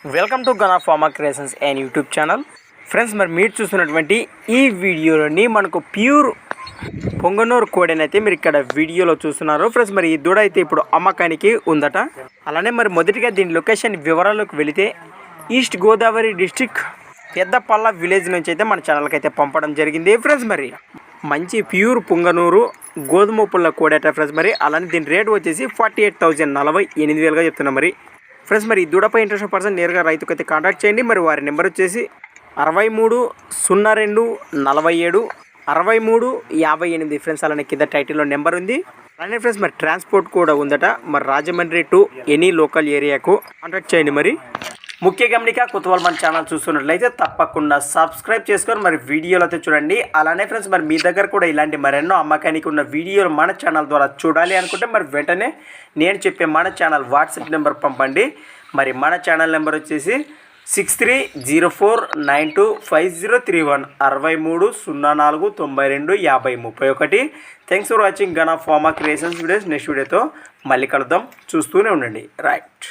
Welcome to Gana pharma creations and YouTube channel. Friends, మరి మీరు చూస్తున్నటువంటి ఈ వీడియోలోని మనకు ప్యూర్ పొంగనూరు కోడెని అయితే మీరు ఇక్కడ వీడియోలో చూస్తున్నారు. ఫ్రెండ్స్, మరి ఈ దూడ అయితే ఇప్పుడు అమ్మకానికి ఉందట. అలానే మరి మొదటిగా దీని లొకేషన్ వివరాలకు వెళితే east Godavari district Peddapalli village నుంచి అయితే మన ఛానల్కి అయితే పంపడం జరిగింది. ఫ్రెండ్స్, మరి మంచి ప్యూర్ పొంగనూరు గోధుమ పుల్ల కోడేట. ఫ్రెండ్స్, మరి అలానే దీని రేట్ వచ్చేసి 48,000 48,000గా చెప్తున్నాం. మరి ఫ్రెండ్స్, మరి ఈ దూడపై ఇంట్రెస్ట్ పర్సన్ నేరుగా రైతుకు అయితే కాంటాక్ట్ చేయండి. మరి వారి నెంబర్ వచ్చేసి 6302476358. ఫ్రెండ్స్, అలానే కింద టైటిల్లో నెంబర్ ఉంది. అలానే ఫ్రెండ్స్, మరి ట్రాన్స్పోర్ట్ కూడా ఉందట. మరి రాజమండ్రి టు ఎనీ లోకల్ ఏరియాకు కాంటాక్ట్ చేయండి. మరి ముఖ్య గమనిక, కొత్తవాళ్ళు మన ఛానల్ చూస్తున్నట్లయితే తప్పకుండా సబ్స్క్రైబ్ చేసుకొని మరి వీడియోలు అయితే చూడండి. అలానే ఫ్రెండ్స్, మరి మీ దగ్గర కూడా ఇలాంటి మరెన్నో అమ్మకానికి ఉన్న వీడియోలు మన ఛానల్ ద్వారా చూడాలి అనుకుంటే మరి వెంటనే నేను చెప్పే మన ఛానల్ వాట్సాప్ నెంబర్ పంపండి. మరి మన ఛానల్ నెంబర్ వచ్చేసి 6304925031 6304925031. Thanks for watching Gana pharma creations videos. Next వీడియోతో మళ్ళీ కలుద్దాం. చూస్తూనే ఉండండి. రైట్.